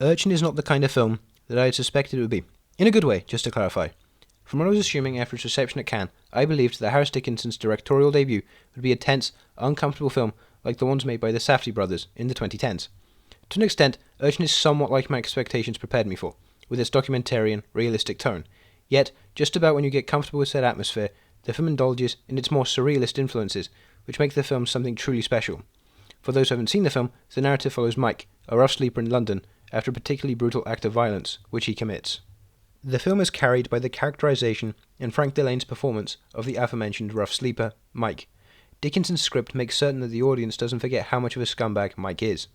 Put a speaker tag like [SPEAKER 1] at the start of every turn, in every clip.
[SPEAKER 1] Urchin is not the kind of film that I had suspected it would be. In a good way, just to clarify. From what I was assuming after its reception at Cannes, I believed that Harris Dickinson's directorial debut would be a tense, uncomfortable film like the ones made by the Safdie brothers in the 2010s. To an extent, Urchin is somewhat like my expectations prepared me for, with its documentarian, realistic tone. Yet, just about when you get comfortable with said atmosphere, the film indulges in its more surrealist influences, which make the film something truly special. For those who haven't seen the film, the narrative follows Mike, a rough sleeper in London, after a particularly brutal act of violence, which he commits. The film is carried by the characterization and Frank Delane's performance of the aforementioned rough sleeper, Mike. Dickinson's script makes certain that the audience doesn't forget how much of a scumbag Mike is.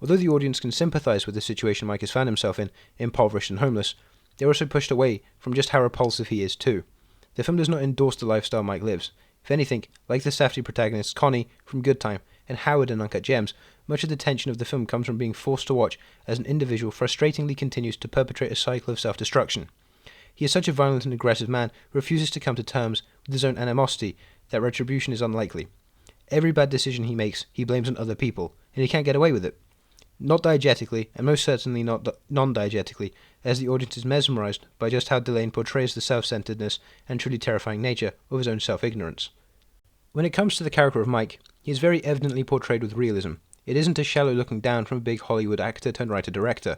[SPEAKER 1] Although the audience can sympathise with the situation Mike has found himself in, impoverished and homeless, they're also pushed away from just how repulsive he is too. The film does not endorse the lifestyle Mike lives. If anything, like the Safdie protagonists Connie from Good Time and Howard in Uncut Gems, much of the tension of the film comes from being forced to watch as an individual frustratingly continues to perpetrate a cycle of self-destruction. He is such a violent and aggressive man who refuses to come to terms with his own animosity that retribution is unlikely. Every bad decision he makes, he blames on other people, and he can't get away with it. Not diegetically, and most certainly not non-diegetically, as the audience is mesmerised by just how Delane portrays the self-centeredness and truly terrifying nature of his own self-ignorance. When it comes to the character of Mike, he is very evidently portrayed with realism. It isn't a shallow looking down from a big Hollywood actor turned writer-director.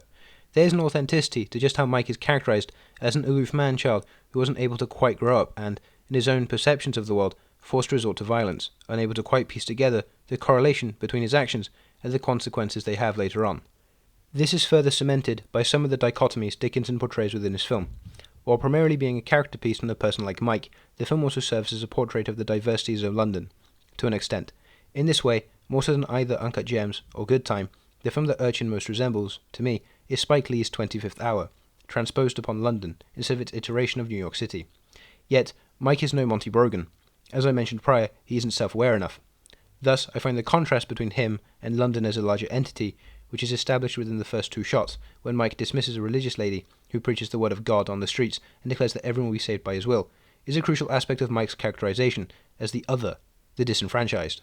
[SPEAKER 1] There is an authenticity to just how Mike is characterised as an aloof man-child who wasn't able to quite grow up and, in his own perceptions of the world, forced to resort to violence, unable to quite piece together the correlation between his actions and the consequences they have later on. This is further cemented by some of the dichotomies Dickinson portrays within his film. While primarily being a character piece on a person like Mike, the film also serves as a portrait of the diversities of London, to an extent. In this way, more so than either Uncut Gems or Good Time, the film that Urchin most resembles, to me, is Spike Lee's 25th Hour, transposed upon London instead of its iteration of New York City. Yet, Mike is no Monty Brogan. As I mentioned prior, he isn't self-aware enough. Thus, I find the contrast between him and London as a larger entity, which is established within the first two shots, when Mike dismisses a religious lady who preaches the word of God on the streets and declares that everyone will be saved by his will, is a crucial aspect of Mike's characterization as the other, the disenfranchised.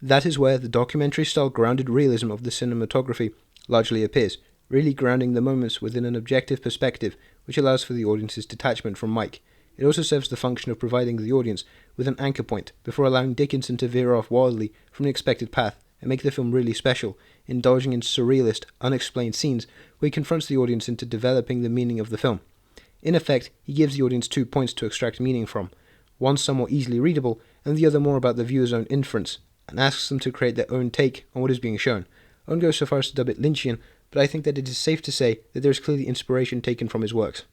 [SPEAKER 1] That is where the documentary-style grounded realism of the cinematography largely appears, really grounding the moments within an objective perspective which allows for the audience's detachment from Mike. It also serves the function of providing the audience with an anchor point before allowing Dickinson to veer off wildly from the expected path and make the film really special, indulging in surrealist, unexplained scenes where he confronts the audience into developing the meaning of the film. In effect, he gives the audience 2 points to extract meaning from, one somewhat easily readable and the other more about the viewer's own inference, and asks them to create their own take on what is being shown. I won't go so far as to dub it Lynchian, but I think that it is safe to say that there is clearly inspiration taken from his works.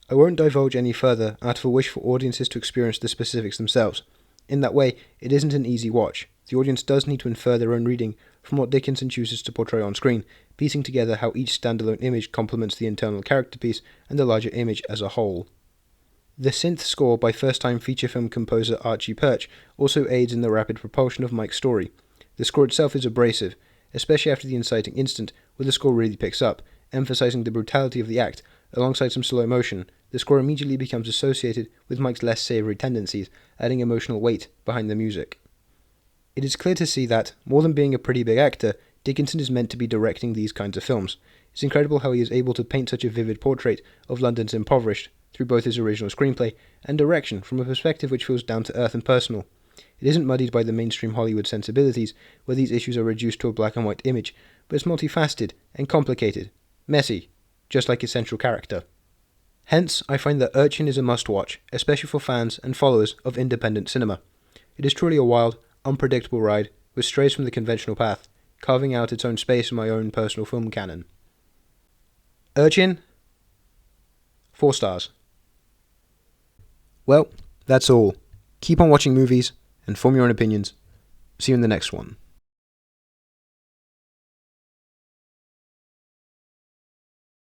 [SPEAKER 1] I won't divulge any further out of a wish for audiences to experience the specifics themselves. In that way, it isn't an easy watch. The audience does need to infer their own reading from what Dickinson chooses to portray on screen, piecing together how each standalone image complements the internal character piece and the larger image as a whole. The synth score by first-time feature film composer Archie Perch also aids in the rapid propulsion of Mike's story. The score itself is abrasive, especially after the inciting instant, where the score really picks up, emphasizing the brutality of the act. Alongside some slow motion, the score immediately becomes associated with Mike's less savoury tendencies, adding emotional weight behind the music. It is clear to see that, more than being a pretty big actor, Dickinson is meant to be directing these kinds of films. It's incredible how he is able to paint such a vivid portrait of London's impoverished, through both his original screenplay and direction from a perspective which feels down-to-earth and personal. It isn't muddied by the mainstream Hollywood sensibilities, where these issues are reduced to a black and white image, but it's multifaceted and complicated, messy, just like its central character. Hence, I find that Urchin is a must-watch, especially for fans and followers of independent cinema. It is truly a wild, unpredictable ride, which strays from the conventional path, carving out its own space in my own personal film canon. Urchin? 4 stars. Well, that's all. Keep on watching movies, and form your own opinions. See you in the next one.